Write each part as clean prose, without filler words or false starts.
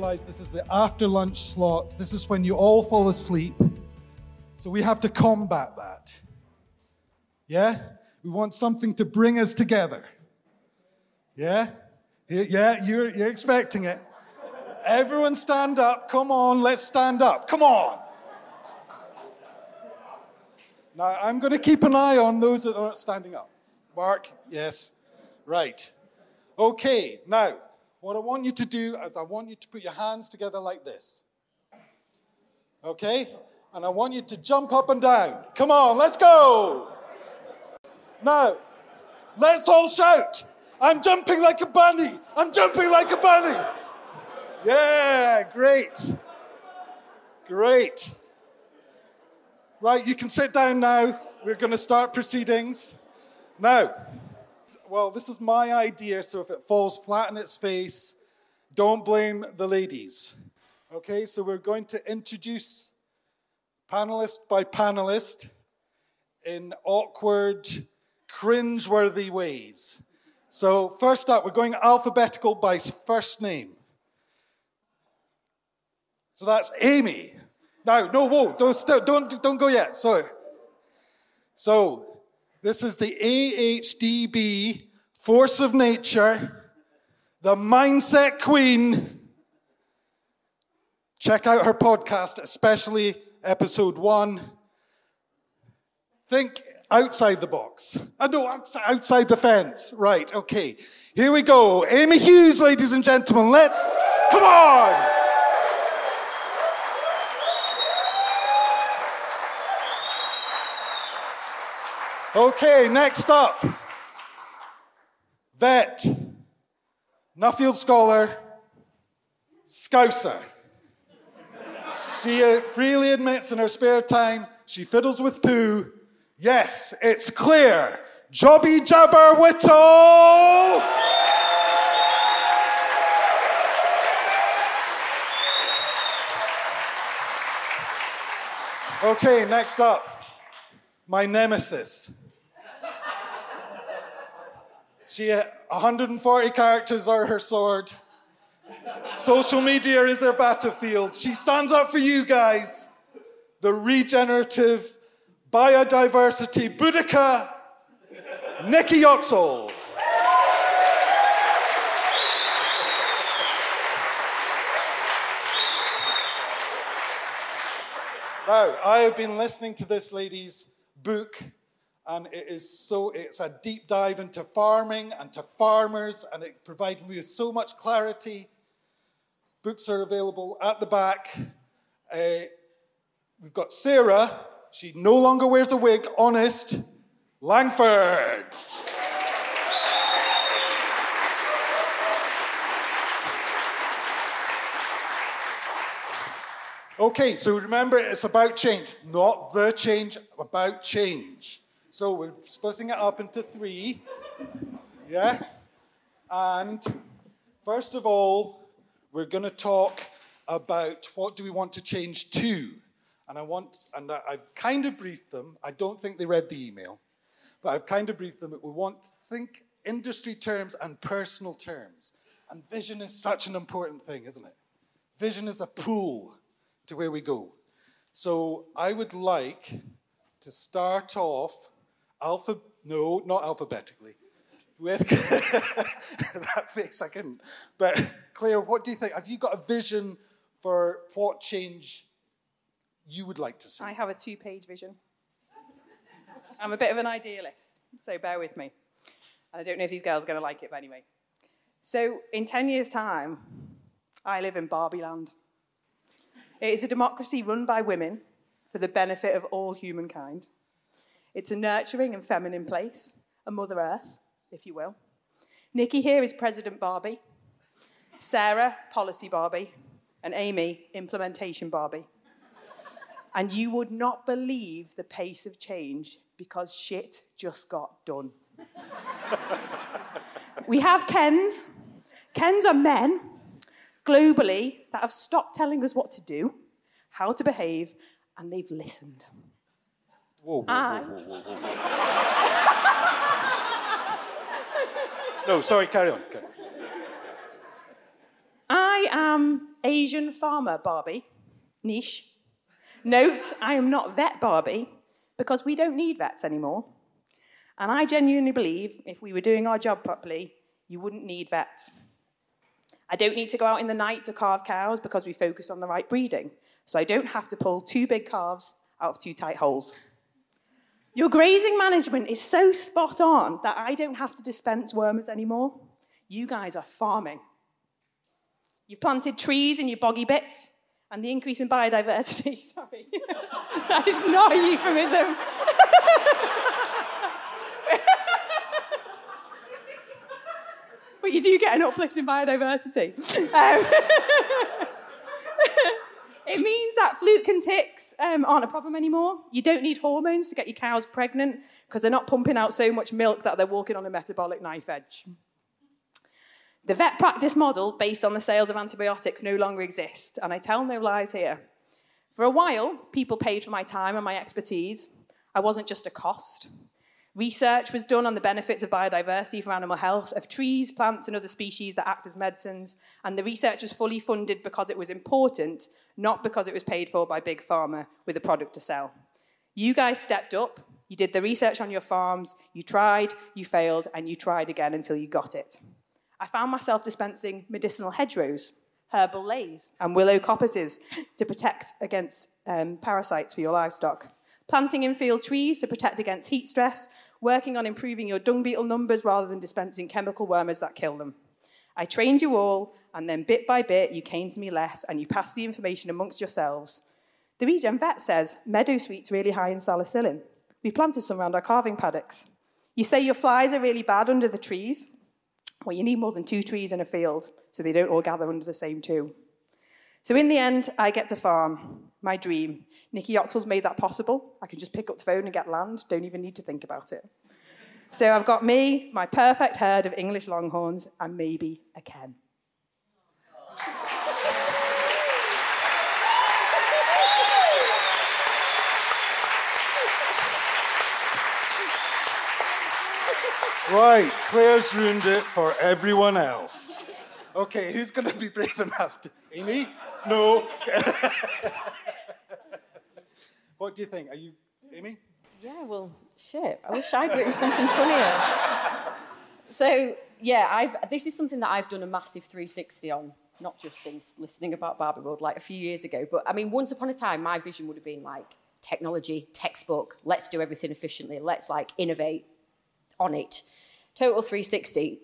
realize this is the after lunch slot. This is when you all fall asleep. So we have to combat that. Yeah? We want something to bring us together. Yeah? Yeah, you're expecting it. Everyone stand up. Come on, let's stand up. Come on. Now, I'm going to keep an eye on those that aren't standing up. Mark, yes. Right. Okay, now, what I want you to do is I want you to put your hands together like this. Okay? And I want you to jump up and down. Come on, let's go. Now, let's all shout. I'm jumping like a bunny. I'm jumping like a bunny. Yeah, great. Great. Right, you can sit down now. We're going to start proceedings. Now, well, this is my idea, so if it falls flat on its face, don't blame the ladies. Okay, so we're going to introduce panelist by panelist in awkward, cringe-worthy ways. So first up, we're going alphabetical by first name. So that's Amy. Now, no, whoa, don't go yet. Sorry. So this is the AHDB, force of nature, the mindset queen. Check out her podcast, especially episode 1. Think outside the box. No, outside the fence. Right, okay. Here we go. Amy Hughes, ladies and gentlemen. Come on! Okay, next up. Vet. Nuffield scholar. Scouser. She freely admits in her spare time she fiddles with poo. Yes, it's clear. Jobby Jabber Whittle! Okay, next up. My nemesis. 140 characters are her sword. Social media is her battlefield. She stands up for you guys. The regenerative biodiversity Boudica, Nikki Yoxall. Now, I have been listening to this lady's book, and it's a deep dive into farming and to farmers, and it provided me with so much clarity. Books are available at the back. We've got Sarah. She no longer wears a wig. Honest. Langford. Okay, so remember, it's about change. Not the change, about change. So we're splitting it up into 3. Yeah? And first of all, we're going to talk about what do we want to change to. And I've kind of briefed them. I don't think they read the email. But I've kind of briefed them that we think industry terms and personal terms. And vision is such an important thing, isn't it? Vision is a pull to where we go. So I would like to start off not alphabetically. With that face I couldn't. But Claire, what do you think? Have you got a vision for what change you would like to see? I have a 2-page vision. I'm a bit of an idealist, so bear with me. And I don't know if these girls are going to like it, but anyway. So in 10 years' time, I live in Barbie land. It is a democracy run by women for the benefit of all humankind. It's a nurturing and feminine place, a Mother Earth, if you will. Nikki here is President Barbie, Sarah, Policy Barbie, and Amy, Implementation Barbie. And you would not believe the pace of change because shit just got done. We have Kens. Kens are men, globally, that have stopped telling us what to do, how to behave, and they've listened. Whoa, whoa, whoa, whoa, whoa. No, sorry, carry on. I am Asian farmer Barbie, niche. Note, I am not vet Barbie, because we don't need vets anymore. And I genuinely believe if we were doing our job properly, you wouldn't need vets. I don't need to go out in the night to calve cows because we focus on the right breeding. So I don't have to pull 2 big calves out of 2 tight holes. Your grazing management is so spot on that I don't have to dispense wormers anymore. You guys are farming. You've planted trees in your boggy bits, and the increase in biodiversity, sorry, that is not a euphemism. But you do get an uplift in biodiversity. It means that fluke and ticks aren't a problem anymore. You don't need hormones to get your cows pregnant because they're not pumping out so much milk that they're walking on a metabolic knife edge. The vet practice model based on the sales of antibiotics no longer exists, and I tell no lies here. For a while, people paid for my time and my expertise. I wasn't just a cost. Research was done on the benefits of biodiversity for animal health, of trees, plants, and other species that act as medicines, and the research was fully funded because it was important, not because it was paid for by Big Pharma with a product to sell. You guys stepped up, you did the research on your farms, you tried, you failed, and you tried again until you got it. I found myself dispensing medicinal hedgerows, herbal lays, and willow coppices to protect against parasites for your livestock. Planting in-field trees to protect against heat stress, working on improving your dung beetle numbers rather than dispensing chemical wormers that kill them. I trained you all, and then bit by bit, you came to me less, and you passed the information amongst yourselves. The regen vet says meadow sweet's really high in salicylin. We've planted some around our calving paddocks. You say your flies are really bad under the trees. Well, you need more than 2 trees in a field, so they don't all gather under the same 2. So in the end, I get to farm. My dream. Nikki Yoxall's made that possible. I can just pick up the phone and get land. Don't even need to think about it. So I've got me, my perfect herd of English Longhorns, and maybe a Ken. Right, Claire's ruined it for everyone else. Okay, who's going to be brave enough to... Amy? No. What do you think? Are you... Amy? Yeah, well, shit. I wish I'd written something funnier. So, yeah, this is something that I've done a massive 360 on, not just since listening about Barbie World, like a few years ago. But, I mean, once upon a time, my vision would have been, like, technology, textbook, let's do everything efficiently, let's, like, innovate on it. Total 360.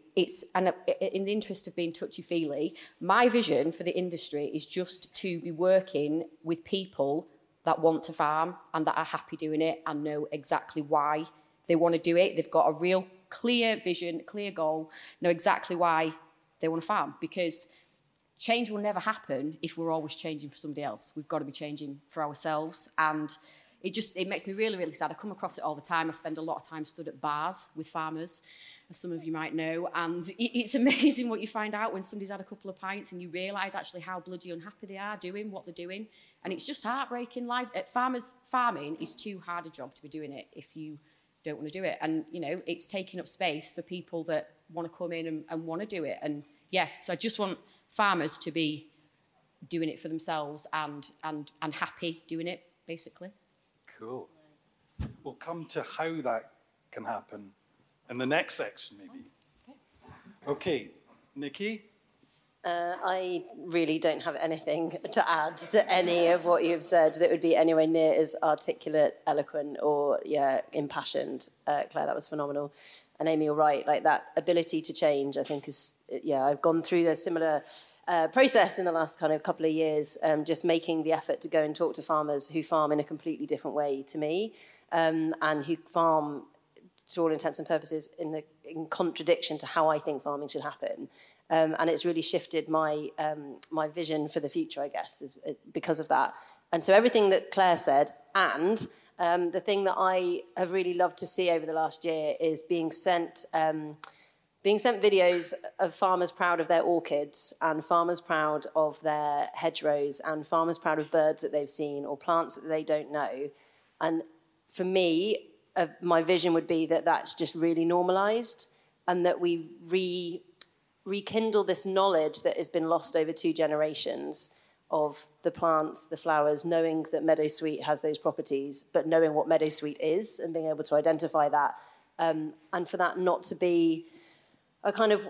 And in the interest of being touchy-feely, my vision for the industry is just to be working with people that want to farm and that are happy doing it and know exactly why they want to do it. They've got a real clear vision, clear goal, know exactly why they want to farm, because change will never happen if we're always changing for somebody else. We've got to be changing for ourselves, and it makes me really, really sad. I come across it all the time. I spend a lot of time stood at bars with farmers, as some of you might know, and it's amazing what you find out when somebody's had a couple of pints and you realise actually how bloody unhappy they are doing what they're doing, and it's just heartbreaking. Farming is too hard a job to be doing it if you don't want to do it, and you know it's taking up space for people that want to come in and want to do it, and yeah, so I just want farmers to be doing it for themselves and happy doing it, basically. Cool. We'll come to how that can happen in the next section, maybe. Okay, Nikki? I really don't have anything to add to any of what you've said that would be anywhere near as articulate, eloquent, or, impassioned. Claire, that was phenomenal. And Amy, you're right, like that ability to change, I think is, I've gone through a similar process in the last kind of couple of years, just making the effort to go and talk to farmers who farm in a completely different way to me, and who farm, to all intents and purposes, in contradiction to how I think farming should happen. And it's really shifted my vision for the future, I guess, because of that. And so everything that Claire said, and the thing that I have really loved to see over the last year is being sent videos of farmers proud of their orchids, and farmers proud of their hedgerows, and farmers proud of birds that they've seen or plants that they don't know. And for me, my vision would be that that's just really normalised, and that we rekindle this knowledge that has been lost over 2 generations of the plants, the flowers, knowing that meadowsweet has those properties, but knowing what meadowsweet is and being able to identify that. And for that not to be a kind of...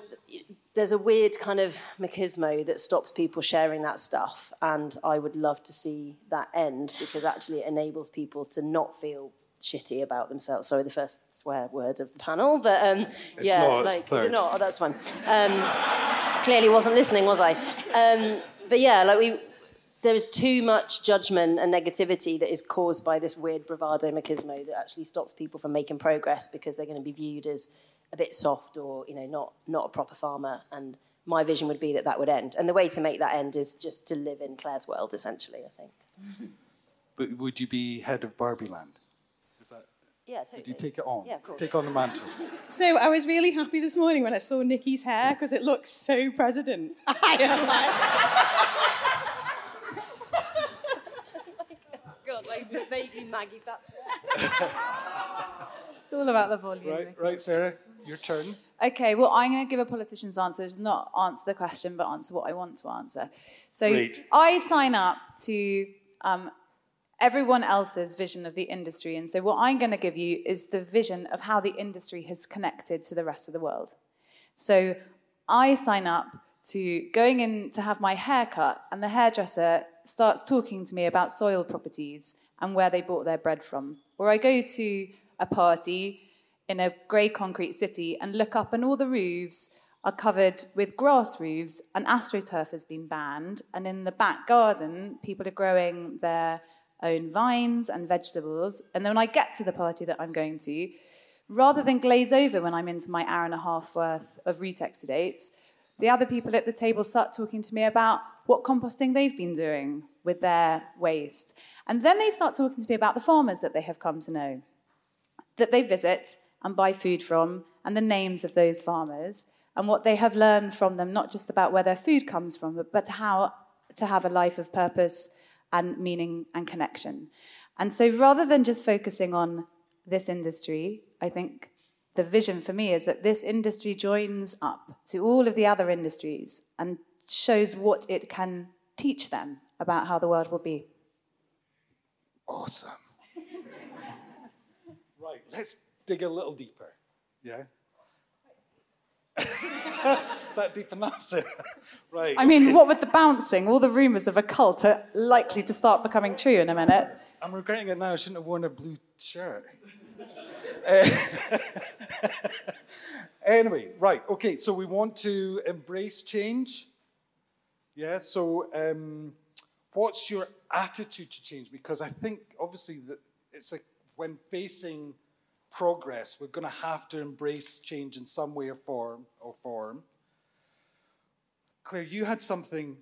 There's a weird kind of machismo that stops people sharing that stuff, and I would love to see that end, because actually it enables people to not feel shitty about themselves. Sorry, the first swear word of the panel, but yeah, not, like, it's is it not? Oh, that's fine. Clearly wasn't listening, was I? But yeah, like there is too much judgment and negativity that is caused by this weird bravado machismo that actually stops people from making progress, because they're going to be viewed as a bit soft, or not a proper farmer. And my vision would be that would end. And the way to make that end is just to live in Claire's world, essentially, I think. But would you be head of Barbie Land? Is that? Yeah, totally. Would you take it on? Yeah, of course. Take on the mantle. So I was really happy this morning when I saw Nikki's hair, because it looks so president. I am like... God, like vaguely Maggie Thatcher. It's all about the volume. Right, Sarah, your turn. Okay, well, I'm going to give a politician's answer. It's not answer the question, but answer what I want to answer. So Great. I sign up to everyone else's vision of the industry. And so what I'm going to give you is the vision of how the industry has connected to the rest of the world. So I sign up to going in to have my hair cut, and the hairdresser starts talking to me about soil properties and where they bought their bread from. Or I go to a party in a grey concrete city and look up, and all the roofs are covered with grass roofs, and AstroTurf has been banned, and in the back garden people are growing their own vines and vegetables. And then when I get to the party that I'm going to, rather than glaze over when I'm into my hour and a half worth of retext dates, the other people at the table start talking to me about what composting they've been doing with their waste. And then they start talking to me about the farmers that they have come to know, that they visit and buy food from, and the names of those farmers, and what they have learned from them, not just about where their food comes from, but how to have a life of purpose and meaning and connection. And so rather than just focusing on this industry, I think the vision for me is that this industry joins up to all of the other industries and shows what it can teach them about how the world will be. Awesome. Right, let's dig a little deeper. Yeah? Is that deep enough, Sarah? Right. I mean, what with the bouncing, all the rumours of a cult are likely to start becoming true in a minute. I'm regretting it now. I shouldn't have worn a blue shirt. Anyway, right, okay, so we want to embrace change. Yeah, so what's your attitude to change? Because I think, obviously, that it's like when facing progress, we're going to have to embrace change in some way or form. Claire, you had something.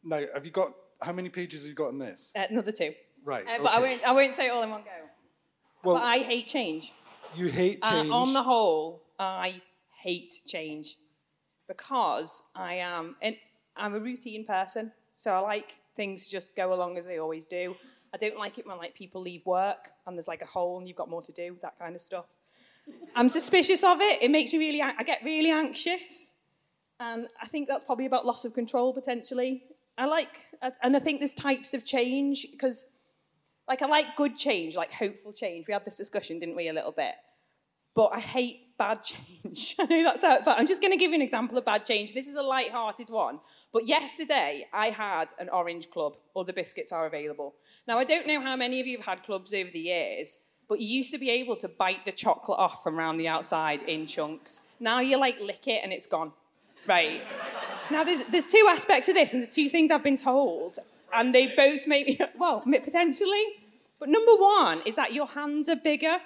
Now, have you got, how many pages have you got in this? Another 2. Right, okay. But I won't say it all in one go. Well, but I hate change. You hate change? On the whole, I hate change, because I'm a routine person, so I like things to just go along as they always do. I don't like it when people leave work and there's a hole and you've got more to do, that kind of stuff. I'm suspicious of it. It makes me I get really anxious, and I think that's probably about loss of control potentially. And I think there's types of change, because I like good change, hopeful change. We had this discussion, didn't we, a little bit? But I hate bad change. I know that's out, but I'm just going to give you an example of bad change. This is a light-hearted one. But yesterday, I had an orange club. All the biscuits are available. Now, I don't know how many of you have had clubs over the years, but you used to be able to bite the chocolate off from around the outside in chunks. Now you, lick it and it's gone. Right. Now, there's 2 aspects of this, and there's 2 things I've been told, and they both make me, well, potentially. But number 1 is that your hands are bigger.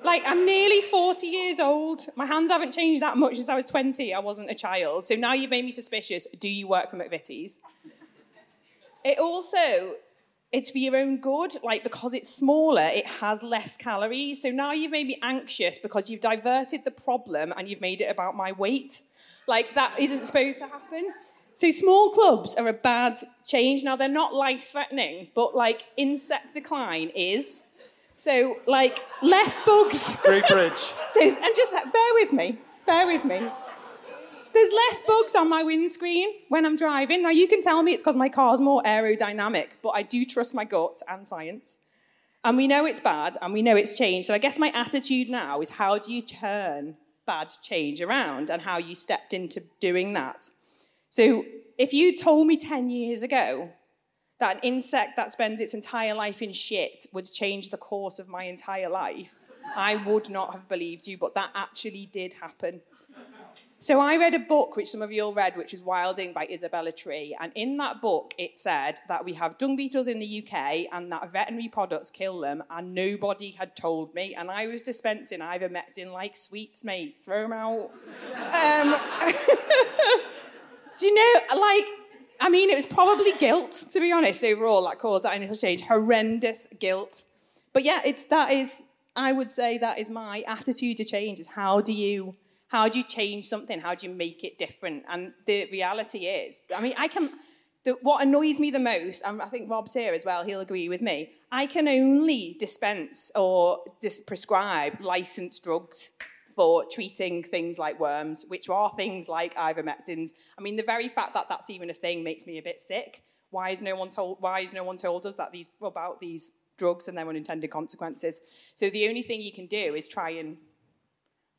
I'm nearly 40 years old. My hands haven't changed that much since I was 20. I wasn't a child. So now you've made me suspicious. Do you work for McVitie's? It's for your own good. Because it's smaller, it has less calories. So now you've made me anxious because you've diverted the problem and you've made it about my weight. That isn't supposed to happen. So small clubs are a bad change. Now, they're not life-threatening, but, insect decline is. So, less bugs. Great bridge. And just bear with me. There's less bugs on my windscreen when I'm driving. Now, you can tell me it's because my car's more aerodynamic, but I do trust my gut and science. And we know it's bad, and we know it's changed. So I guess my attitude now is, how do you turn bad change around, and how you stepped into doing that? So if you told me 10 years ago that an insect that spends its entire life in shit would change the course of my entire life, I would not have believed you, but that actually did happen. So I read a book, which some of you all read, which was Wilding by Isabella Tree. And in that book, it said that we have dung beetles in the UK and that veterinary products kill them, and nobody had told me. And I was dispensing ivermectin like sweets, mate. Throw them out. Do you know, like, I mean, it was probably guilt, to be honest, overall, that caused that initial change. Horrendous guilt. But yeah, I would say that is my attitude to change, is how do you change something? How do you make it different? And the reality is, I mean, what annoys me the most, and I think Rob's here as well, he'll agree with me, I can only dispense or prescribe licensed drugs for treating things like worms, which are things like ivermectins. I mean, the very fact that that's even a thing makes me a bit sick. Why has no one told us that about these drugs and their unintended consequences? So the only thing you can do is try and,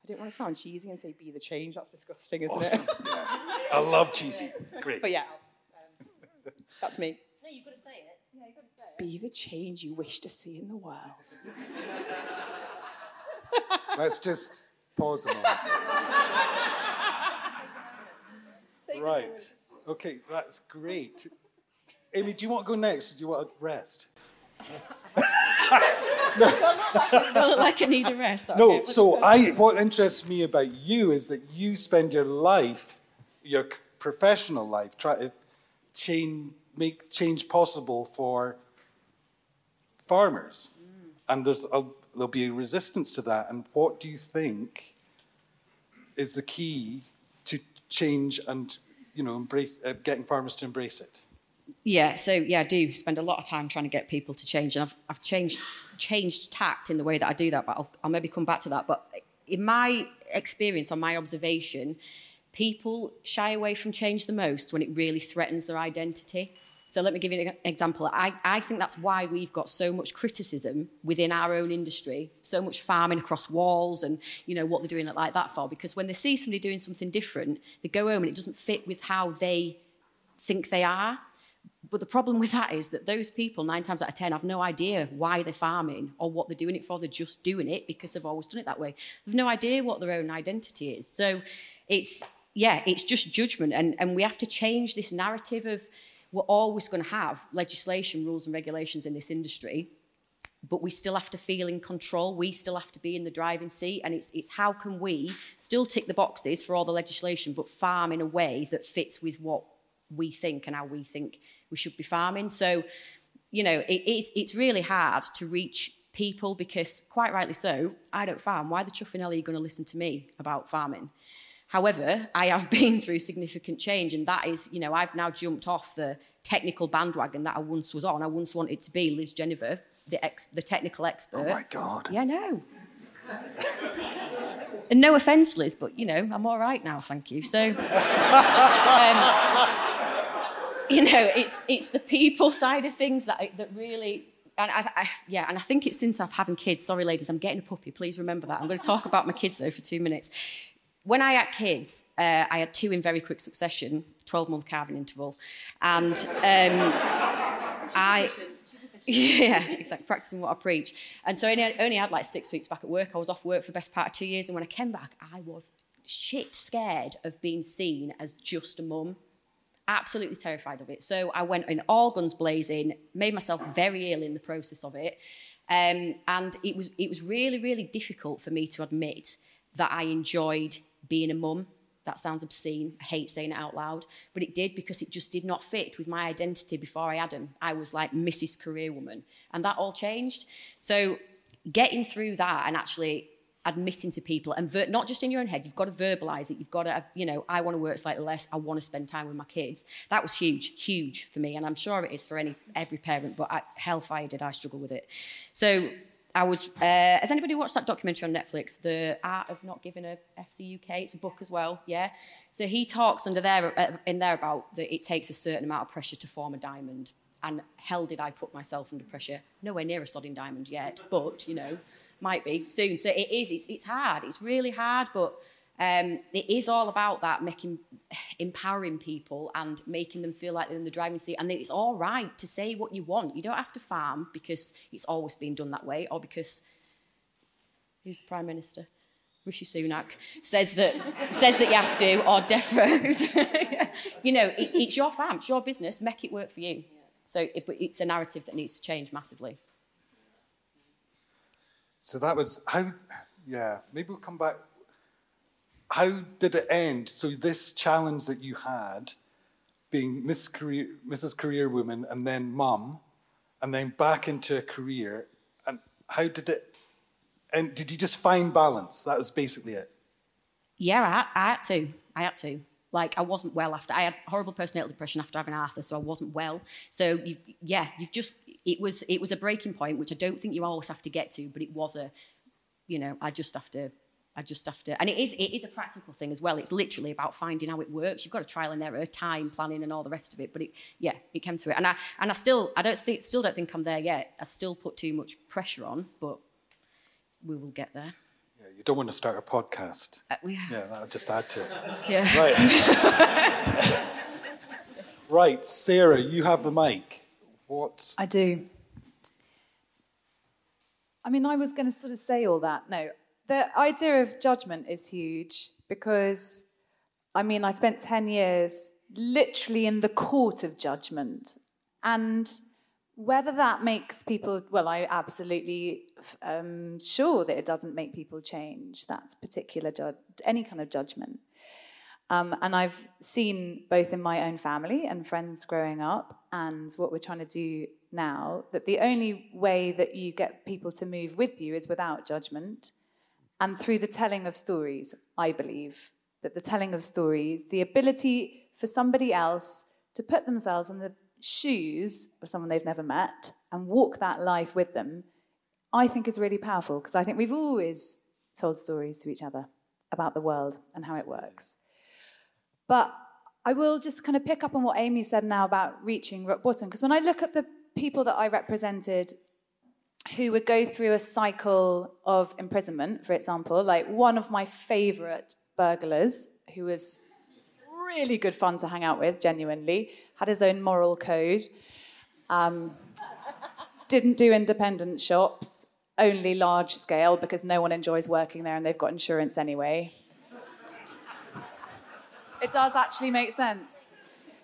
I don't want to sound cheesy and say be the change. That's disgusting, isn't it? Yeah. I love cheesy. Great. But yeah, that's me. No, you've got to say it. Yeah, you've got to say it. Be the change you wish to see in the world. Let's just pause a moment. Right. Okay, that's great. Amy, do you want to go next, or do you want to rest? Not like I need a rest. No, okay. so what interests me about you is that you spend your life, your professional life, trying to make change possible for farmers. And there'll be a resistance to that. And what do you think is the key to change and, embrace getting farmers to embrace it? Yeah, so I do spend a lot of time trying to get people to change, and I've changed tact in the way that I do that, but I'll maybe come back to that. But in my experience, on my observation, people shy away from change the most when it really threatens their identity. So let me give you an example. I think that's why we've got so much criticism within our own industry, so much farming across walls and, what they're doing it like that for, because when they see somebody doing something different, they go home and it doesn't fit with how they think they are. But the problem with that is that those people, 9 times out of 10, have no idea why they're farming or what they're doing it for. They're just doing it because they've always done it that way. They've no idea what their own identity is. So it's just judgment. And we have to change this narrative of we're always going to have legislation, rules and regulations in this industry, but we still have to feel in control. We still have to be in the driving seat. And it's how can we still tick the boxes for all the legislation, but farm in a way that fits with what we think and how we think we should be farming. So, it's really hard to reach people because, quite rightly so, I don't farm. Why the chuffing hell are you going to listen to me about farming? However, I have been through significant change, and that is, I've now jumped off the technical bandwagon that I once was on. I once wanted to be Liz Jennifer, the technical expert. Oh, my God. Yeah, I know. And no offence, Liz, but, I'm all right now, thank you. So... it's the people side of things that really, and I think it's since I've having kids. Sorry, ladies, I'm getting a puppy. Please remember that. I'm going to talk about my kids though for 2 minutes. When I had kids, I had 2 in very quick succession, 12-month calving interval, and exactly, practicing what I preach. And so I only had like 6 weeks back at work. I was off work for the best part of 2 years, and when I came back, I was shit scared of being seen as just a mum. Absolutely terrified of it. So I went in all guns blazing, made myself very ill in the process of it. And it was really, really difficult for me to admit that I enjoyed being a mum. That sounds obscene. I hate saying it out loud. But it did, because it just did not fit with my identity before I had him. I was like Mrs. Career Woman. And that all changed. So getting through that and actually admitting to people, and not just in your own head, you've got to verbalise it. You've got to, I want to work slightly less. I want to spend time with my kids. That was huge for me, and I'm sure it is for every parent. But hellfire did I struggle with it. So has anybody watched that documentary on Netflix, The Art of Not Giving a F the UK? It's a book as well, yeah? So he talks in there about that it takes a certain amount of pressure to form a diamond. And hell did I put myself under pressure. Nowhere near a sodding diamond yet, but, might be soon. So it's hard. It's really hard, but it is all about that, empowering people and making them feel like they're in the driving seat. And it's all right to say what you want. You don't have to farm because it's always been done that way, or because who's the Prime Minister? Rishi Sunak says that you have to, or Death Road. It's your farm, it's your business. Make it work for you. So it's a narrative that needs to change massively. So that was how. Yeah, maybe we'll come back. How did it end? So this challenge that you had, being Mrs. Career Woman, and then mum, and then back into a career, and how did it? And did you just find balance? That was basically it. Yeah, I had to. Like, I wasn't well after. I had horrible postnatal depression after having Arthur, so I wasn't well. So it was a breaking point, which I don't think you always have to get to, but it was I just have to, and it is a practical thing as well. It's literally about finding how it works. You've got to trial and error, time planning, and all the rest of it. But it came to it, and I still don't think I'm there yet. I still put too much pressure on, but we will get there. Yeah, you don't want to start a podcast. Yeah, that'll just add to it. Yeah. Right. Right, Sarah, you have the mic. I do. I mean, I was going to sort of say all that. No, the idea of judgment is huge because, I mean, I spent 10 years literally in the court of judgment. And whether that makes people, well, I absolutely sure that it doesn't make people change that particular any kind of judgment. And I've seen both in my own family and friends growing up and what we're trying to do now, that the only way that you get people to move with you is without judgment and through the telling of stories. I believe that the telling of stories, the ability for somebody else to put themselves in the shoes of someone they've never met and walk that life with them, I think is really powerful, because I think we've always told stories to each other about the world and how it works. But I will just kind of pick up on what Amy said now about reaching rock bottom, because when I look at the people that I represented who would go through a cycle of imprisonment, for example, like one of my favourite burglars, who was really good fun to hang out with, genuinely, had his own moral code, didn't do independent shops, only large scale because no one enjoys working there and they've got insurance anyway. It does actually make sense.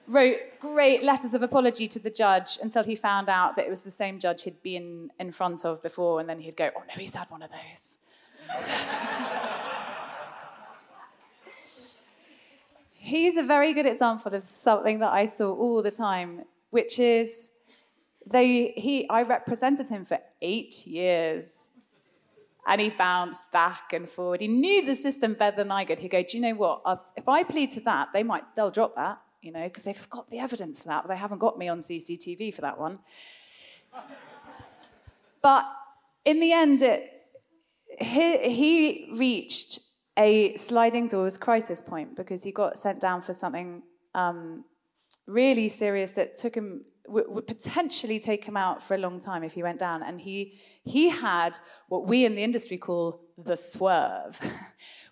Wrote great letters of apology to the judge until he found out that it was the same judge he'd been in front of before, and then he'd go, oh no, he's had one of those. He's a very good example of something that I saw all the time, which is I represented him for 8 years. And he bounced back and forward. He knew the system better than I could. He'd go, do you know what? If I plead to that, they'll drop that, because they've got the evidence for that, but they haven't got me on CCTV for that one. But in the end, he reached a sliding doors crisis point because he got sent down for something really serious that took him, would potentially take him out for a long time if he went down. And he had what we in the industry call the swerve,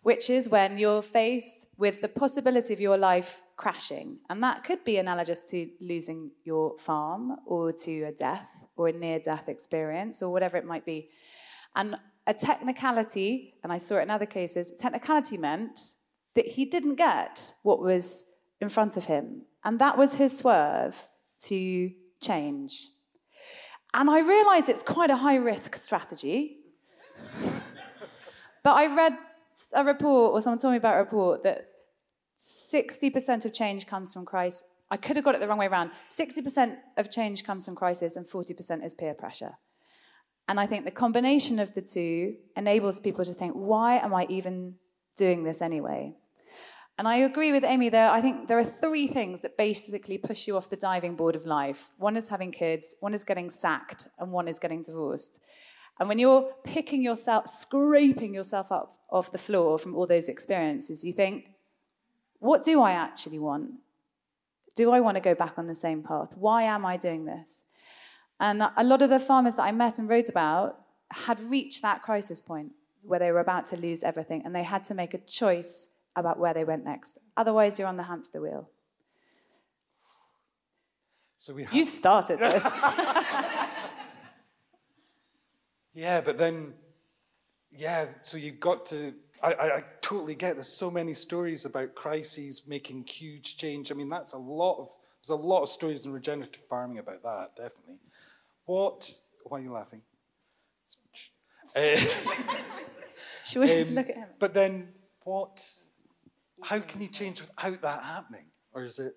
which is when you're faced with the possibility of your life crashing. And that could be analogous to losing your farm or to a death or a near-death experience or whatever it might be. And a technicality, and I saw it in other cases, technicality meant that he didn't get what was in front of him. And that was his swerve to change. And I realised it's quite a high-risk strategy. But I read a report, or someone told me about a report, that 60% of change comes from crisis. I could have got it the wrong way around. 60% of change comes from crisis and 40% is peer pressure. And I think the combination of the two enables people to think, why am I even doing this anyway? And I agree with Amy there. I think there are 3 things that basically push you off the diving board of life. One is having kids, one is getting sacked, and one is getting divorced. And when you're picking yourself, scraping yourself up off the floor from all those experiences, you think, what do I actually want? Do I want to go back on the same path? Why am I doing this? And a lot of the farmers that I met and wrote about had reached that crisis point where they were about to lose everything, and they had to make a choice about where they went next. Otherwise, you're on the hamster wheel. So You started this. Yeah, but then, so you've got to... I totally get there's so many stories about crises making huge change. I mean, there's a lot of stories in regenerative farming about that, definitely. Why are you laughing? Should we just look at him? But then how can you change without that happening? Or is it...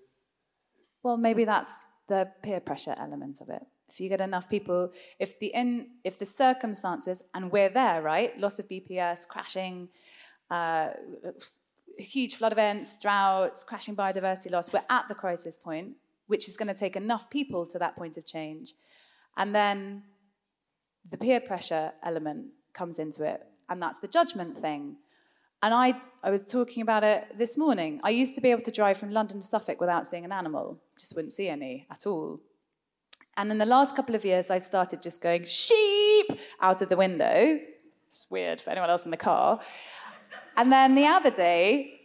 Well, maybe that's the peer pressure element of it. If you get enough people, if the circumstances, and we're there, right? Loss of BPS, crashing, huge flood events, droughts, crashing biodiversity loss, we're at the crisis point, which is going to take enough people to that point of change. And then the peer pressure element comes into it, and that's the judgment thing. And I was talking about it this morning. I used to be able to drive from London to Suffolk without seeing an animal. Just wouldn't see any at all. And in the last couple of years, I've started just going, sheep, out of the window. It's weird for anyone else in the car. And then the other day,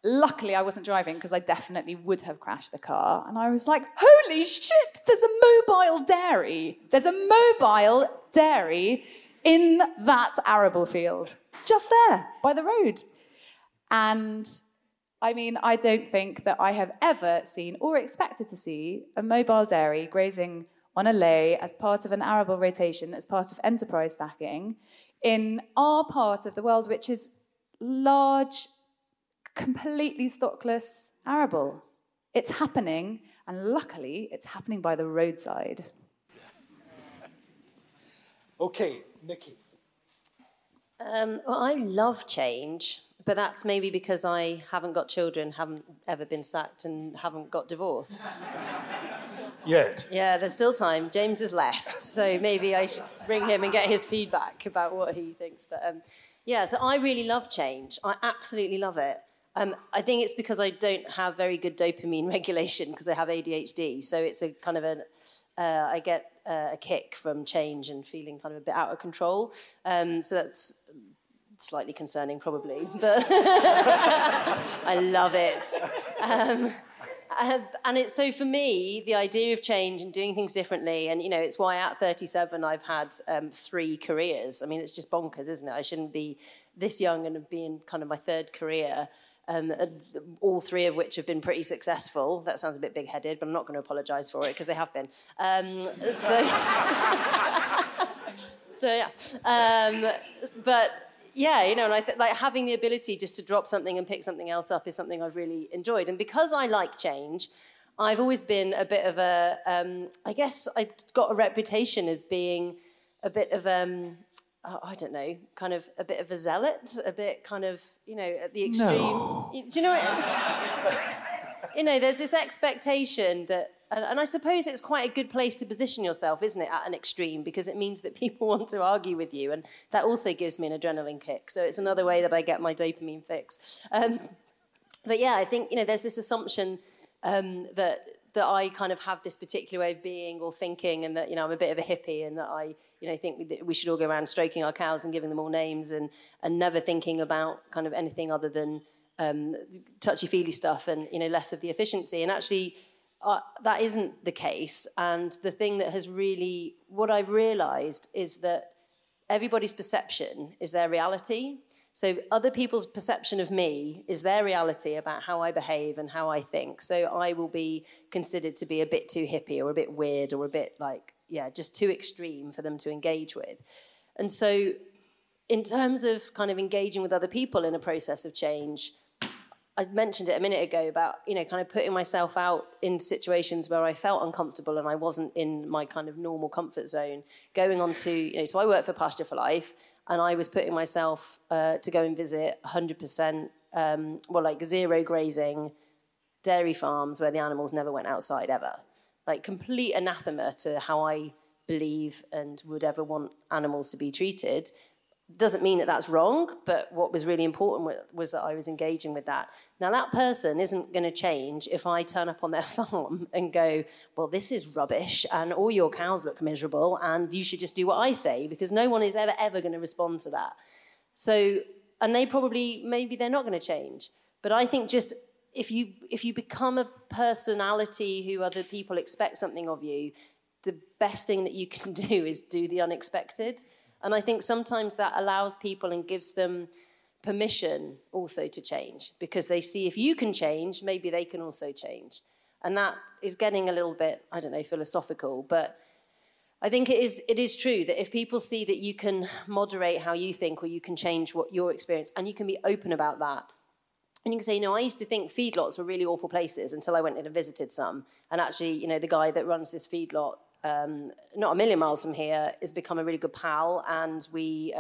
luckily I wasn't driving because I definitely would have crashed the car. And I was like, holy shit, there's a mobile dairy. There's a mobile dairy in that arable field. Just there, by the road. And I mean, I don't think that I have ever seen or expected to see a mobile dairy grazing on a lay as part of an arable rotation, as part of enterprise stacking, in our part of the world, which is large, completely stockless arable. It's happening, and luckily, it's happening by the roadside. Okay, Nikki. Well, I love change. But that's maybe because I haven't got children, haven't ever been sacked, and haven't got divorced. Yet. Yeah, there's still time. James has left, so maybe I should ring him and get his feedback about what he thinks. But so I really love change. I absolutely love it. I think it's because I don't have very good dopamine regulation because I have ADHD. So it's a kind of I get a kick from change and feeling kind of a bit out of control. So that's slightly concerning, probably, but I love it. And it's so for me, the idea of change and doing things differently, and it's why at 37 I've had 3 careers. I mean, it's just bonkers, isn't it? I shouldn't be this young and be in kind of my 3rd career. All 3 of which have been pretty successful. That sounds a bit big-headed, but I'm not going to apologise for it because they have been. But yeah, and I having the ability just to drop something and pick something else up is something I've really enjoyed. And because I like change, I've always been a bit of a, I guess I got a reputation as being a bit of, I don't know, kind of a bit of a zealot, a bit kind of, at the extreme. No. Do you know what? There's this expectation that, and I suppose it's quite a good place to position yourself, isn't it, at an extreme, because it means that people want to argue with you, and that also gives me an adrenaline kick. So it's another way that I get my dopamine fix. But yeah, I think, there's this assumption that I kind of have this particular way of being or thinking, and that, I'm a bit of a hippie, and that I, think that we should all go around stroking our cows and giving them all names and never thinking about kind of anything other than touchy-feely stuff and, less of the efficiency. And actually, that isn't the case. And the thing that has really, what I've realised is that everybody's perception is their reality. So other people's perception of me is their reality about how I behave and how I think. So I will be considered to be a bit too hippie or a bit weird or a bit just too extreme for them to engage with. And so in terms of kind of engaging with other people in a process of change, I mentioned it a minute ago about, kind of putting myself out in situations where I felt uncomfortable and I wasn't in my kind of normal comfort zone, going on to, so I work for Pasture for Life, and I was putting myself to go and visit 100%, zero grazing dairy farms where the animals never went outside ever. Like complete anathema to how I believe and would ever want animals to be treated. Doesn't mean that that's wrong, but what was really important was that I was engaging with that. Now, that person isn't going to change if I turn up on their farm and go, well, this is rubbish, and all your cows look miserable, and you should just do what I say, because no one is ever going to respond to that. So, and they probably, maybe they're not going to change. But I think just if you become a personality who other people expect something of you, the best thing that you can do is do the unexpected. And I think sometimes that allows people and gives them permission also to change, because they see if you can change, maybe they can also change. And that is getting a little bit, I don't know, philosophical, but I think it is true that if people see that you can moderate how you think, or you can change what your experience, and you can be open about that, and you can say, you know, I used to think feedlots were really awful places until I went in and visited some. And actually, you know, the guy that runs this feedlot, not a million miles from here, has become a really good pal, and we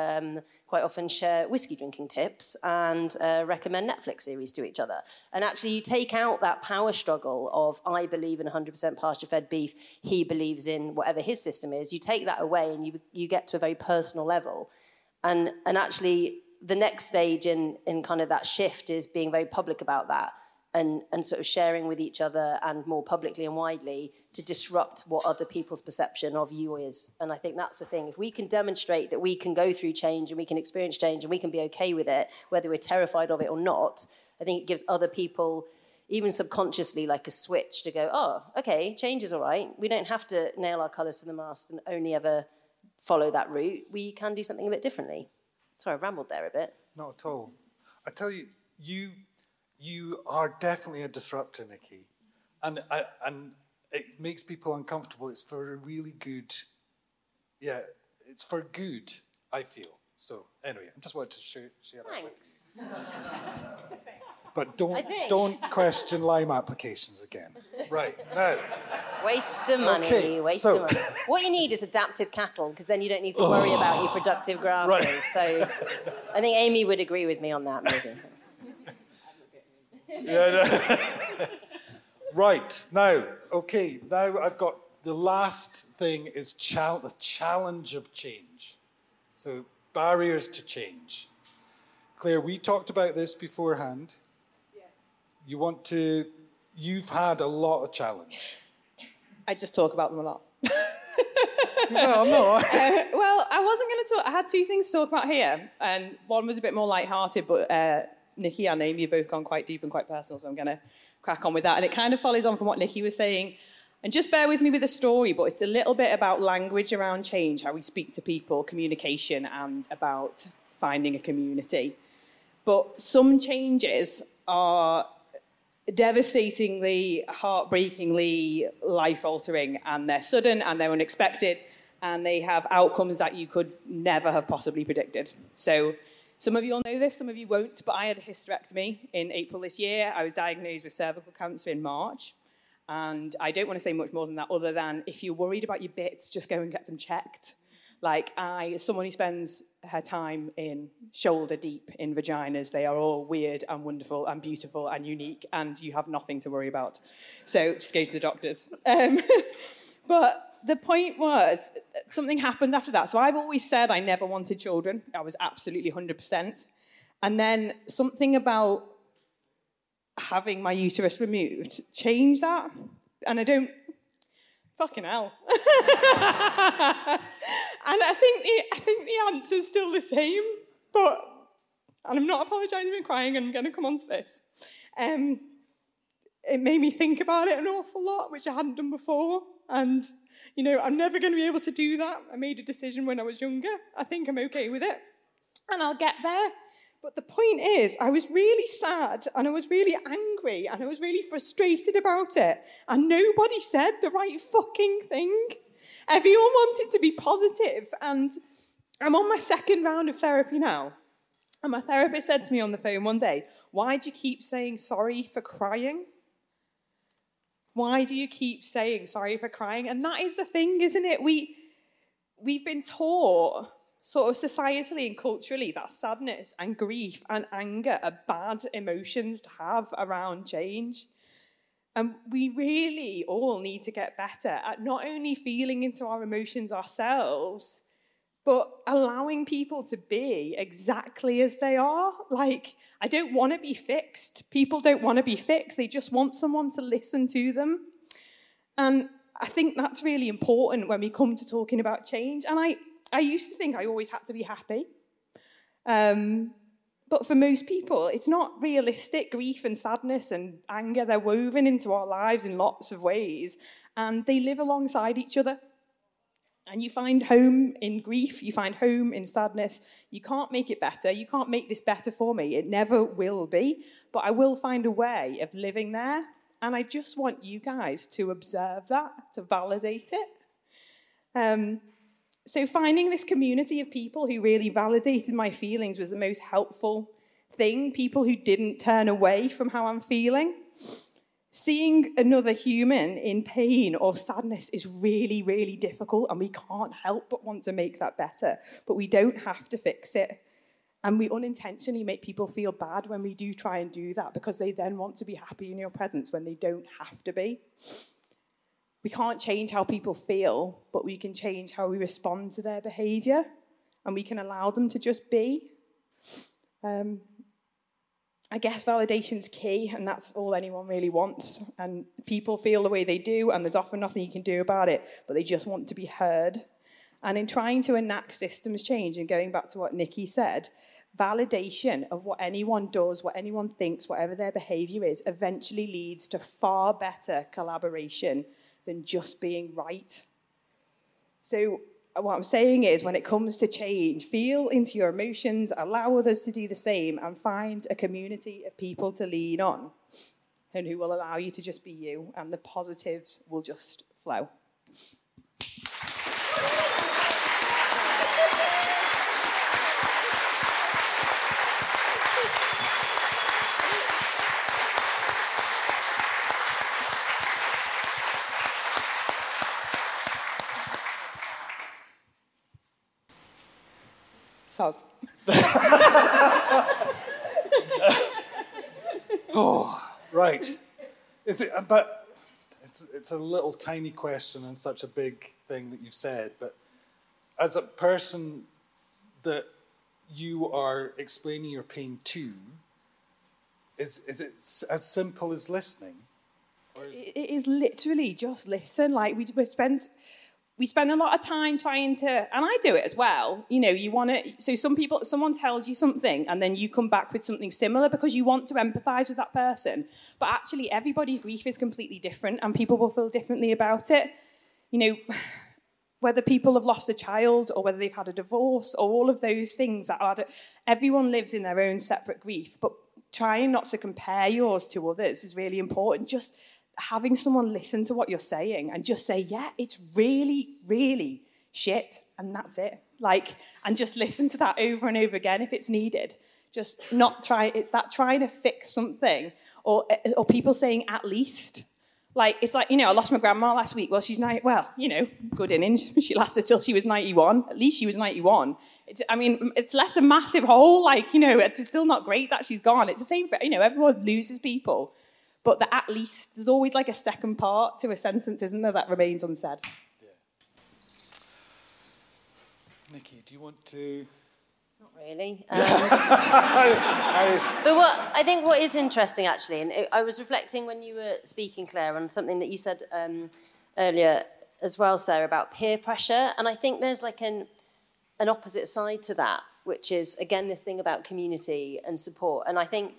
quite often share whiskey drinking tips and recommend Netflix series to each other. And actually, you take out that power struggle of I believe in 100% pasture-fed beef, he believes in whatever his system is. You take that away, and you get to a very personal level. And actually, the next stage in kind of that shift is being very public about that. And sort of sharing with each other and more publicly and widely to disrupt what other people's perception of you is. And I think that's the thing. If we can demonstrate that we can go through change and we can experience change and we can be okay with it, whether we're terrified of it or not, I think it gives other people, even subconsciously, like a switch to go, oh, okay, change is all right. We don't have to nail our colours to the mast and only ever follow that route. We can do something a bit differently. Sorry, I rambled there a bit. Not at all. I tell you, you are definitely a disruptor, Nikki. And it makes people uncomfortable. It's for a really good, it's for good, I feel. So anyway, I just wanted to share that with you. But don't question Lime applications again. Right, now. Waste of money, okay, waste of money. What you need is adapted cattle, because then you don't need to worry about your productive grasses. Right. So I think Amy would agree with me on that, maybe. Right, now I've got the last thing is the challenge of change. So barriers to change. Claire, we talked about this beforehand. Yeah. You've had a lot of challenge. I just talk about them a lot. Well, no. Well, I wasn't going to talk. I had two things to talk about here, and one was a bit more light-hearted, but Nikki and Amy have both gone quite deep and quite personal, so I'm going to crack on with that. And it kind of follows on from what Nikki was saying. And just bear with me with the story, but it's a little bit about language around change, how we speak to people, communication, and about finding a community. But some changes are devastatingly, heartbreakingly life-altering, and they're sudden and they're unexpected, and they have outcomes that you could never have possibly predicted. So some of you will know this, some of you won't, but I had a hysterectomy in April this year. I was diagnosed with cervical cancer in March, and I don't want to say much more than that, other than if you're worried about your bits, just go and get them checked. Like, as someone who spends her time in shoulder deep in vaginas, they are all weird and wonderful and beautiful and unique, and you have nothing to worry about. So just go to the doctors. But the point was, something happened after that. So I've always said I never wanted children. I was absolutely 100%. And then something about having my uterus removed changed that. And I don't... Fucking hell. And I think the answer's still the same, but, and I'm not apologising for crying, I'm going to come on to this. It made me think about it an awful lot, which I hadn't done before, and, you know, I'm never going to be able to do that. I made a decision when I was younger. I think I'm okay with it, and I'll get there. But the point is, I was really sad, and I was really angry, and I was really frustrated about it, and nobody said the right fucking thing. Everyone wanted to be positive, and I'm on my second round of therapy now, and my therapist said to me on the phone one day, why do you keep saying sorry for crying? Why do you keep saying sorry for crying? And that is the thing, isn't it? We've been taught sort of societally and culturally that sadness and grief and anger are bad emotions to have around change. And we really all need to get better at not only feeling into our emotions ourselves, but allowing people to be exactly as they are. Like, I don't want to be fixed. People don't want to be fixed. They just want someone to listen to them. And I think that's really important when we come to talking about change. And I used to think I always had to be happy. But for most people, it's not realistic. Grief and sadness and anger, they're woven into our lives in lots of ways. And they live alongside each other. And you find home in grief, you find home in sadness. You can't make it better. You can't make this better for me. It never will be. But I will find a way of living there. And I just want you guys to observe that, to validate it. So finding this community of people who really validated my feelings was the most helpful thing. People who didn't turn away from how I'm feeling. Seeing another human in pain or sadness is really, really difficult, and we can't help but want to make that better. But we don't have to fix it. And we unintentionally make people feel bad when we do try and do that, because they then want to be happy in your presence when they don't have to be. We can't change how people feel, but we can change how we respond to their behaviour, and we can allow them to just be. I guess validation's key, and that's all anyone really wants. And people feel the way they do, and there's often nothing you can do about it, but they just want to be heard. And in trying to enact systems change, and going back to what Nikki said, validation of what anyone does, what anyone thinks, whatever their behaviour is, eventually leads to far better collaboration than just being right. So what I'm saying is, when it comes to change, feel into your emotions, allow others to do the same, and find a community of people to lean on and who will allow you to just be you, and the positives will just flow. Soz. Oh, right. But it's a little tiny question and such a big thing that you've said. But as a person that you are explaining your pain to, is it as simple as listening? It is literally just listen. Like we spend a lot of time trying to, and I do it as well. You know, you want to, so someone tells you something and then you come back with something similar because you want to empathise with that person. But actually everybody's grief is completely different, and people will feel differently about it. You know, whether people have lost a child or whether they've had a divorce or all of those things everyone lives in their own separate grief, but trying not to compare yours to others is really important. Just having someone listen to what you're saying and just say, yeah, it's really, really shit, and that's it. Like, and just listen to that over and over again if it's needed. Just not try, it's that trying to fix something, or people saying at least. Like, it's like, you know, I lost my grandma last week. Well, good innings. She lasted till she was 91. At least she was 91. It's left a massive hole. Like, you know, it's still not great that she's gone. It's the same for, you know, everyone loses people. But the at least, there's always like a second part to a sentence, isn't there, that remains unsaid. Yeah. Nikki, do you want to... Not really. But I think what is interesting, actually, and I was reflecting when you were speaking, Claire, on something that you said earlier as well, Sarah, about peer pressure. And I think there's like an opposite side to that, which is, again, this thing about community and support. And I think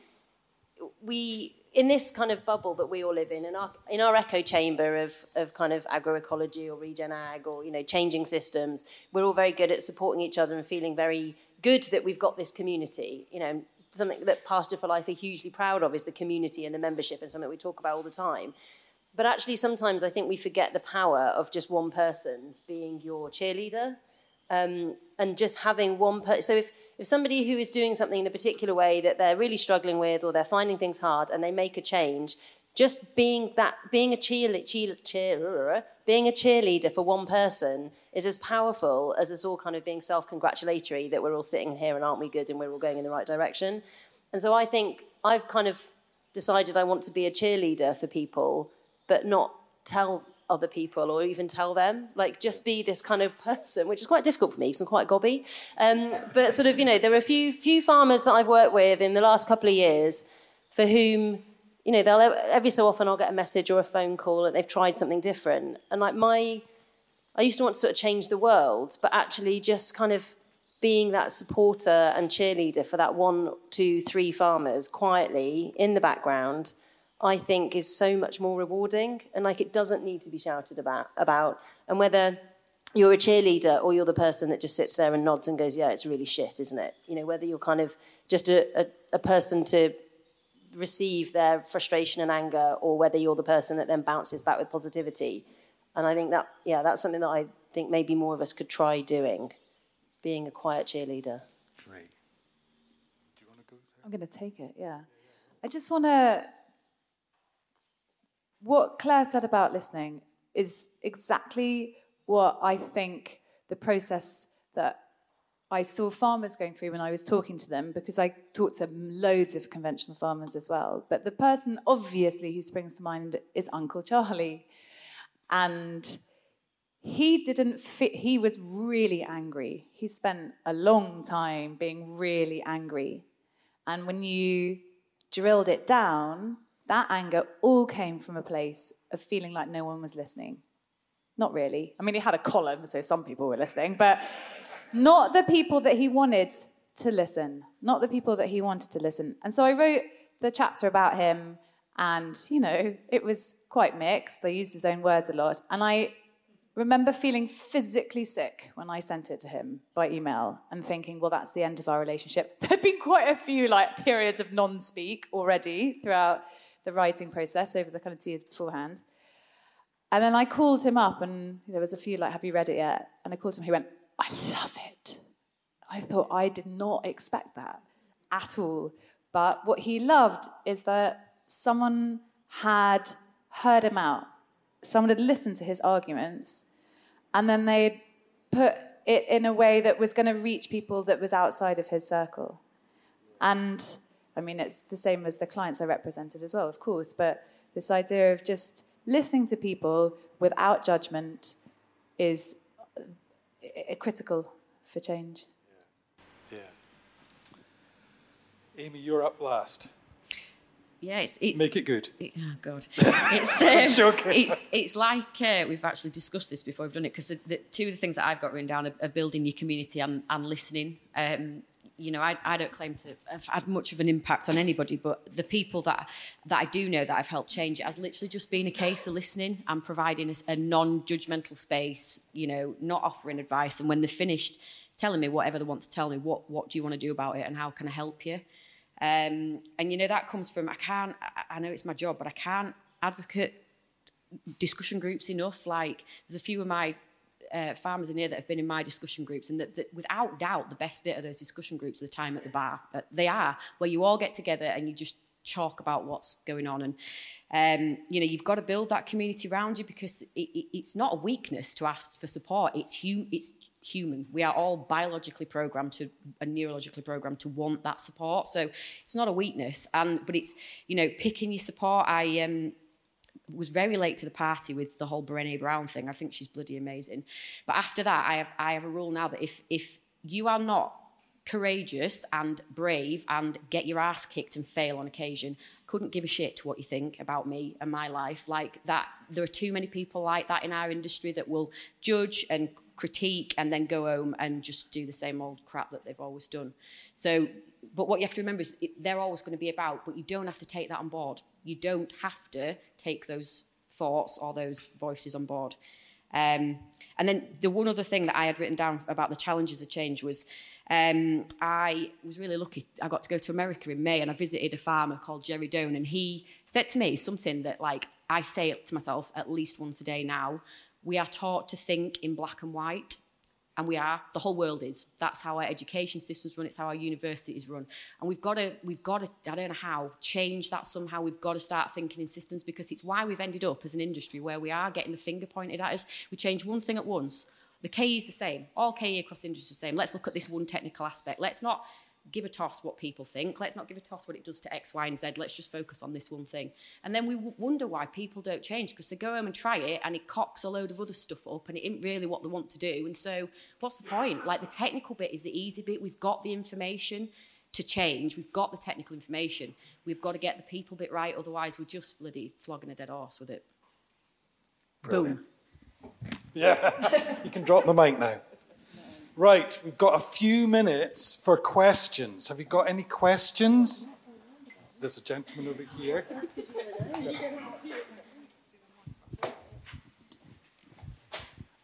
in this kind of bubble that we all live in our echo chamber of kind of agroecology or regen ag or, you know, changing systems, we're all very good at supporting each other and feeling very good that we've got this community. You know, something that Pasture for Life are hugely proud of is the community and the membership, and something we talk about all the time. But actually sometimes I think we forget the power of just one person being your cheerleader. And just having one person. So if somebody who is doing something in a particular way that they're really struggling with, or they're finding things hard, and they make a change, just being a cheerleader for one person is as powerful as us all kind of being self-congratulatory that we're all sitting here and aren't we good and we're all going in the right direction. And so I think I've kind of decided I want to be a cheerleader for people, but not tell other people or even tell them, like just be this kind of person, which is quite difficult for me because I'm quite gobby. But sort of, you know, there are a few farmers that I've worked with in the last couple of years for whom, you know, they'll every so often I'll get a message or a phone call that they've tried something different. And like I used to want to sort of change the world, but actually just kind of being that supporter and cheerleader for that 1, 2, 3 farmers quietly in the background, I think is so much more rewarding, and like it doesn't need to be shouted about. And whether you're a cheerleader or you're the person that just sits there and nods and goes, yeah, it's really shit, isn't it? You know, whether you're kind of just a person to receive their frustration and anger, or whether you're the person that then bounces back with positivity. And I think that, yeah, that's something that I think maybe more of us could try doing, being a quiet cheerleader. Great. Do you want to go, Sarah? I'm going to take it, yeah. I just want to... What Claire said about listening is exactly what I think the process that I saw farmers going through when I was talking to them, because I talked to loads of conventional farmers as well. But the person, obviously, who springs to mind is Uncle Charlie. And he didn't fit, he was really angry. He spent a long time being really angry. And when you drilled it down, that anger all came from a place of feeling like no one was listening. Not really. I mean, he had a column, so some people were listening, but not the people that he wanted to listen. Not the people that he wanted to listen. And so I wrote the chapter about him, and, you know, it was quite mixed. I used his own words a lot. And I remember feeling physically sick when I sent it to him by email and thinking, well, that's the end of our relationship. There'd been quite a few, like, periods of non-speak already throughout the writing process over the kind of 2 years beforehand. And then I called him up, and there was a few, like, have you read it yet? And I called him, he went, I love it. I thought, I did not expect that at all. But what he loved is that someone had heard him out. Someone had listened to his arguments, and then they'd put it in a way that was going to reach people that was outside of his circle. And, I mean, it's the same as the clients I represented as well, of course, but this idea of just listening to people without judgment is critical for change. Yeah. Amy, you're up last. Yeah, it's make it good. Oh God, it's joking. It's like we've actually discussed this before we've done it, because the 2 of the things that I've got written down are building your community and listening. You know, I don't claim to have had much of an impact on anybody, but the people that I do know that I've helped change, it has literally just been a case of listening and providing a non-judgmental space. You know, not offering advice, and when they're finished, telling me whatever they want to tell me. What do you want to do about it, and how can I help you? And, you know, that comes from, I know it's my job, but I can't advocate discussion groups enough. Like, there's a few of my farmers in here that have been in my discussion groups, and that without doubt, the best bit of those discussion groups are the time at the bar. They are, where you all get together and you just talk about what's going on. And, you know, you've got to build that community around you, because it's not a weakness to ask for support. It's human. We are all biologically programmed and neurologically programmed to want that support. So it's not a weakness. But it's, you know, picking your support. I was very late to the party with the whole Brené Brown thing. I think she's bloody amazing. But after that, I have a rule now that if you are not courageous and brave and get your ass kicked and fail on occasion, couldn't give a shit what you think about me and my life. Like that, there are too many people like that in our industry that will judge and critique and then go home and just do the same old crap that they've always done. So, but what you have to remember is they're always going to be about, but you don't have to take that on board. You don't have to take those thoughts or those voices on board. And then the one other thing that I had written down about the challenges of change was I was really lucky. I got to go to America in May, and I visited a farmer called Jerry Doan, and he said to me something that, like, I say it to myself at least once a day now. We are taught to think in black and white, and we are. The whole world is. That's how our education systems run. It's how our universities run. And we've got to, I don't know how, change that somehow. We've got to start thinking in systems, because it's why we've ended up as an industry where we are getting the finger pointed at us. We change one thing at once. The KE is the same. All KE across the industry is the same. Let's look at this one technical aspect. Let's not give a toss what people think. Let's not give a toss what it does to X, Y, and Z. Let's just focus on this one thing. And then we wonder why people don't change, because they go home and try it and it cocks a load of other stuff up and it isn't really what they want to do. And so what's the point? Like, the technical bit is the easy bit. We've got the information to change. We've got the technical information. We've got to get the people bit right. Otherwise, we're just bloody flogging a dead horse with it. Brilliant. Boom. Yeah, you can drop the mic now. Right, we've got a few minutes for questions. Have you got any questions? There's a gentleman over here.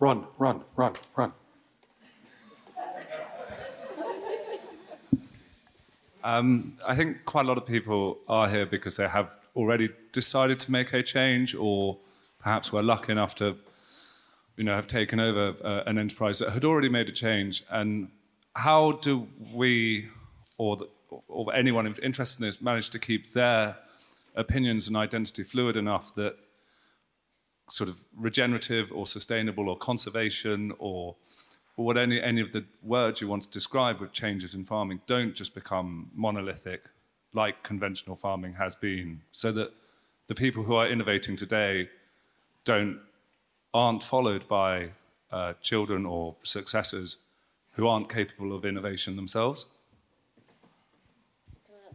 Run. I think quite a lot of people are here because they have already decided to make a change, or perhaps we're lucky enough to have taken over an enterprise that had already made a change. And how do we, or anyone interested in this, manage to keep their opinions and identity fluid enough that sort of regenerative or sustainable or conservation or what any of the words you want to describe with changes in farming don't just become monolithic like conventional farming has been, so that the people who are innovating today aren't followed by children or successors who aren't capable of innovation themselves? Can I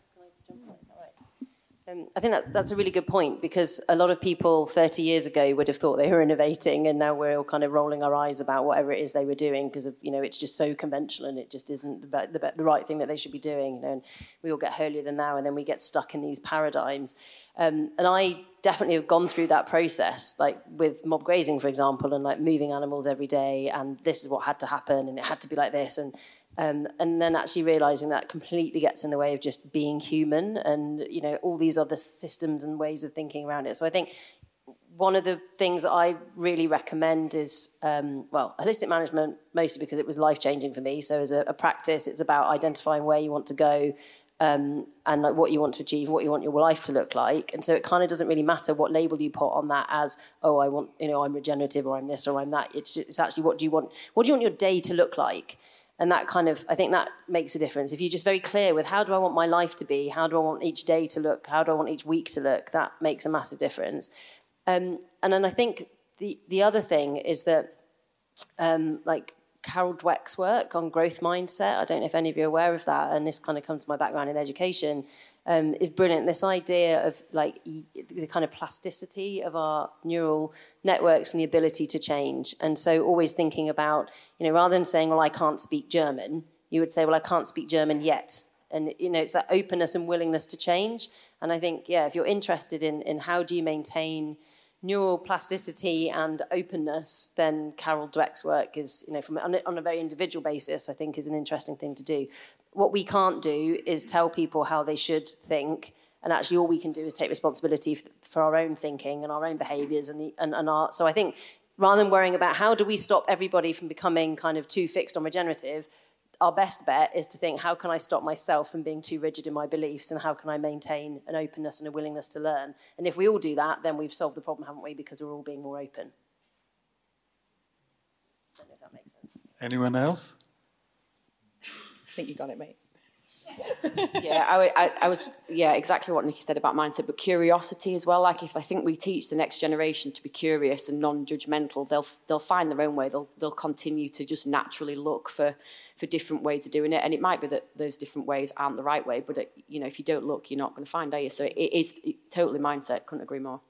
jump on? Is that right? I think that's a really good point, because a lot of people 30 years ago would have thought they were innovating, and now we're all kind of rolling our eyes about whatever it is they were doing, because it's just so conventional and it just isn't the right thing that they should be doing. And we all get holier than thou, and then we get stuck in these paradigms. And I definitely have gone through that process, like with mob grazing, for example, and like moving animals every day, and this is what had to happen, and it had to be like this, and then actually realising that completely gets in the way of just being human, and all these other systems and ways of thinking around it. So I think one of the things that I really recommend is, holistic management, mostly because it was life-changing for me. So as a practice, it's about identifying where you want to go, and like what you want to achieve, what you want your life to look like. And so it kind of doesn't really matter what label you put on that as, oh, I want, I'm regenerative, or I'm this, or I'm that. It's actually, what do you want your day to look like? And that kind of, I think that makes a difference. If you're just very clear with, how do I want my life to be? How do I want each day to look? How do I want each week to look? That makes a massive difference. And then I think the other thing is that, like Carol Dweck's work on growth mindset, I don't know if any of you are aware of that, and this kind of comes to my background in education, is brilliant. This idea of like the kind of plasticity of our neural networks and the ability to change. And so always thinking about, rather than saying, well, I can't speak German, you would say, well, I can't speak German yet. And, it's that openness and willingness to change. And I think, if you're interested in how do you maintain neural plasticity and openness, then Carol Dweck's work is, on a very individual basis, I think is an interesting thing to do. What we can't do is tell people how they should think, and actually all we can do is take responsibility for our own thinking and our own behaviours and our. So I think rather than worrying about how do we stop everybody from becoming kind of too fixed on regenerative, our best bet is to think, how can I stop myself from being too rigid in my beliefs, and how can I maintain an openness and a willingness to learn? And if we all do that, then we've solved the problem, haven't we? Because we're all being more open. I don't know if that makes sense. Anyone else? I think you got it, mate. I was exactly what Nikki said about mindset, but curiosity as well. Like, if I think we teach the next generation to be curious and non-judgmental, they'll find their own way. They'll continue to just naturally look for different ways of doing it. And it might be that those different ways aren't the right way, but if you don't look, you're not going to find, are you? So it is totally mindset. Couldn't agree more.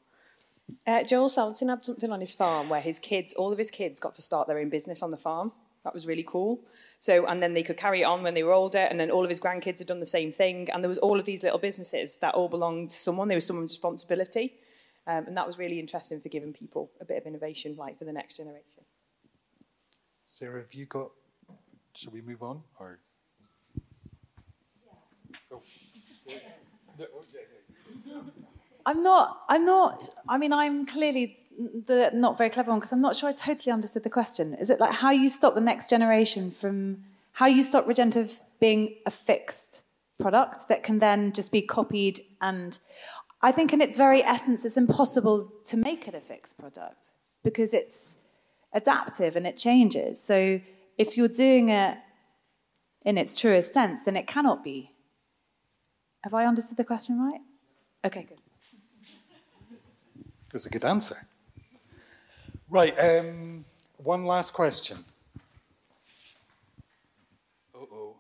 Joel Salatin had something on his farm where all of his kids got to start their own business on the farm. That was really cool. So, and then they could carry it on when they were older, and then all of his grandkids had done the same thing, and there was all of these little businesses that all belonged to someone. There was someone's responsibility, and that was really interesting for giving people a bit of innovation, like for the next generation. Sarah, have you got? Shall we move on, or? Yeah. Oh. Yeah. I'm clearly the not very clever one, because I'm not sure I totally understood the question. Is it like how you stop the next generation from, how you stop regenerative being a fixed product that can then just be copied? And I think in its very essence, it's impossible to make it a fixed product because it's adaptive and it changes. So if you're doing it in its truest sense, then it cannot be. Have I understood the question right? Okay, good. That's a good answer. Right, one last question. Uh-oh.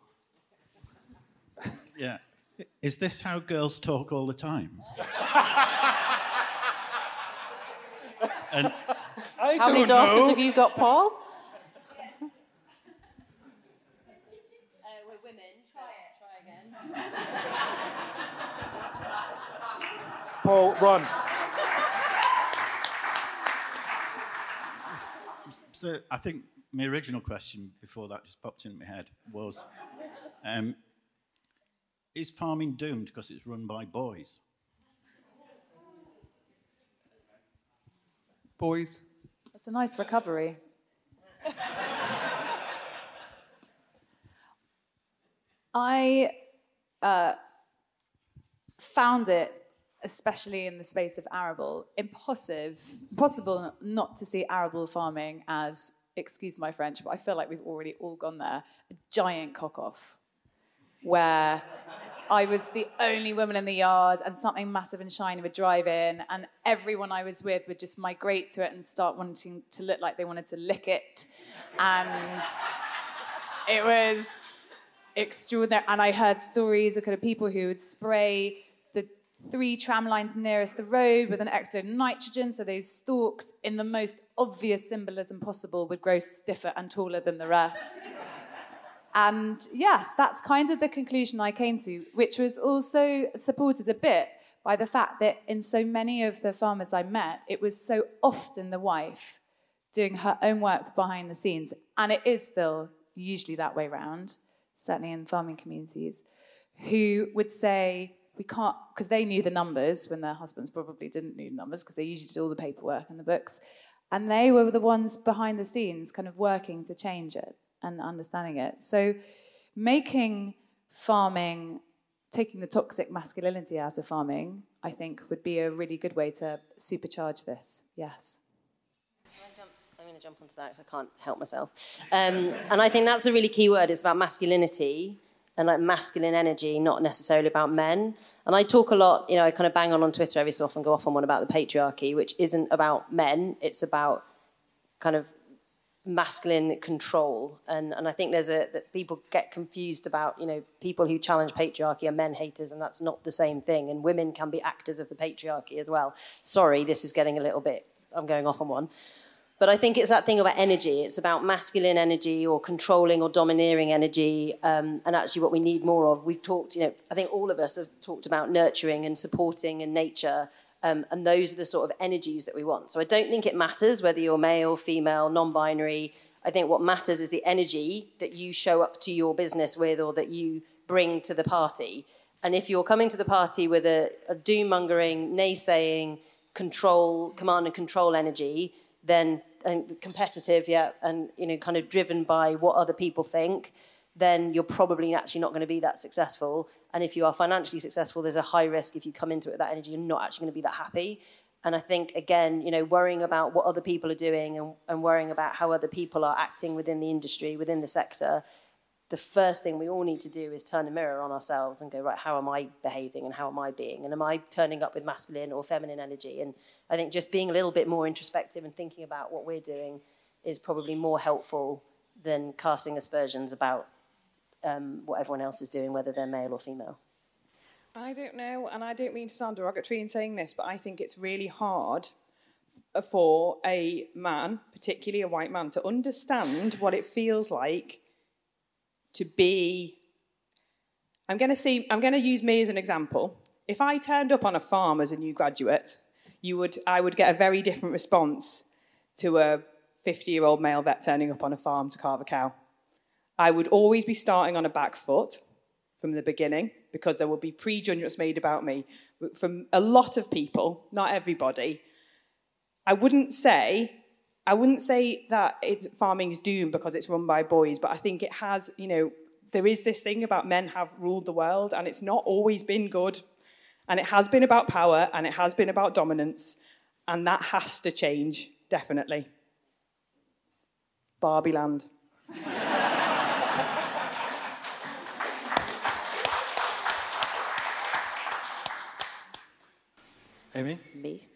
Yeah. Is this how girls talk all the time? And how many daughters have you got, Paul? We're women. Try again. Paul, run. So I think my original question before that just popped into my head was, is farming doomed because it's run by boys? Boys. That's a nice recovery. I found it, especially in the space of arable, impossible not to see arable farming as, excuse my French, but I feel like we've already all gone there, a giant cock-off, where I was the only woman in the yard and something massive and shiny would drive in and everyone I was with would just migrate to it and start wanting to look like they wanted to lick it. And it was extraordinary. And I heard stories of kind of people who would spray the 3 tram lines nearest the road with an extra load of nitrogen, so those stalks, in the most obvious symbolism possible, would grow stiffer and taller than the rest. And yes, that's kind of the conclusion I came to, which was also supported a bit by the fact that in so many of the farmers I met, it was so often the wife doing her own work behind the scenes, and it is still usually that way round, certainly in farming communities, who would say, we can't, because they knew the numbers when their husbands probably didn't know the numbers, because they usually did all the paperwork and the books, and they were the ones behind the scenes kind of working to change it and understanding it. So making farming, taking the toxic masculinity out of farming, I think would be a really good way to supercharge this, yes. I'm going to jump onto that because I can't help myself. And I think that's a really key word. It's about masculinity and like masculine energy, not necessarily about men. And I talk a lot, I kind of bang on Twitter every so often, go off on one about the patriarchy, which isn't about men. It's about kind of masculine control, and I think that people get confused about people who challenge patriarchy are men haters, and that's not the same thing, and women can be actors of the patriarchy as well. Sorry, this is getting a little bit, I'm going off on one, but I think it's that thing about energy. It's about masculine energy or controlling or domineering energy, and actually what we need more of. We've talked, I think all of us have talked about nurturing and supporting and nature. And those are the sort of energies that we want. So I don't think it matters whether you're male, female, non-binary. I think what matters is the energy that you show up to your business with or that you bring to the party. And if you're coming to the party with a doom-mongering, naysaying, command and control energy, then and competitive, and kind of driven by what other people think, then you're probably actually not going to be that successful. And if you are financially successful, there's a high risk if you come into it with that energy, you're not actually going to be that happy. And I think, again, worrying about what other people are doing and worrying about how other people are acting within the industry, within the sector, the first thing we all need to do is turn a mirror on ourselves and go, right, how am I behaving and how am I being? And am I turning up with masculine or feminine energy? And I think just being a little bit more introspective and thinking about what we're doing is probably more helpful than casting aspersions about what everyone else is doing, whether they're male or female. I don't know, and I don't mean to sound derogatory in saying this, but I think it's really hard for a man, particularly a white man, to understand what it feels like to be... I'm going to use me as an example. If I turned up on a farm as a new graduate, I would get a very different response to a 50-year-old male vet turning up on a farm to carve a cow. I would always be starting on a back foot from the beginning because there will be prejudgments made about me from a lot of people, not everybody. I wouldn't say that farming's doomed because it's run by boys, but I think it has, there is this thing about men have ruled the world and it's not always been good. And it has been about power and it has been about dominance, and that has to change, definitely. Barbie land. Amy? Me.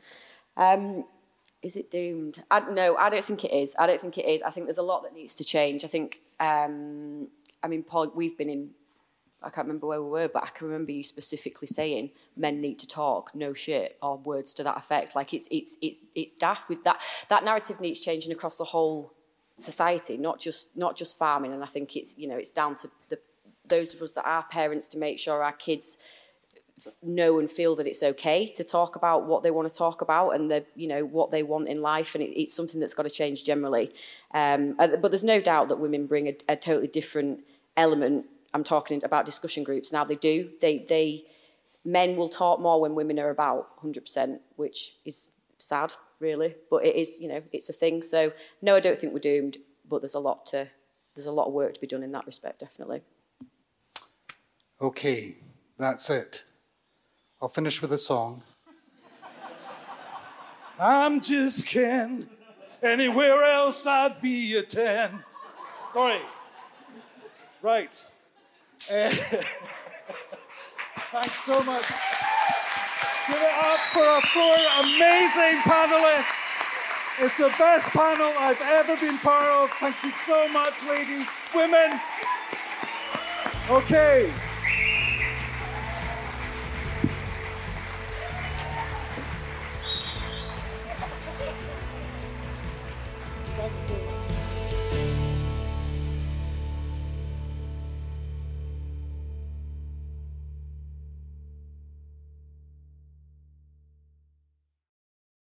Is it doomed? No, I don't think it is. I think there's a lot that needs to change. I think, Paul, we've been in, I can't remember where we were, but I can remember you specifically saying men need to talk, no shit, or words to that effect. Like it's daft with that. That narrative needs changing across the whole society, not just farming. And I think it's down to those of us that are parents to make sure our kids know and feel that it's okay to talk about what they want to talk about and what they want in life, and it's something that's got to change generally. But there's no doubt that women bring a totally different element. I'm talking about discussion groups now. They do. Men will talk more when women are about, 100%, which is sad, really. But it is, it's a thing. So no, I don't think we're doomed. But there's a lot of work to be done in that respect, definitely. Okay, that's it. I'll finish with a song. I'm just Ken. Anywhere else I'd be a 10. Sorry. Right. Thanks so much. Give it up for our 4 amazing panelists. It's the best panel I've ever been part of. Thank you so much, ladies, women. Okay.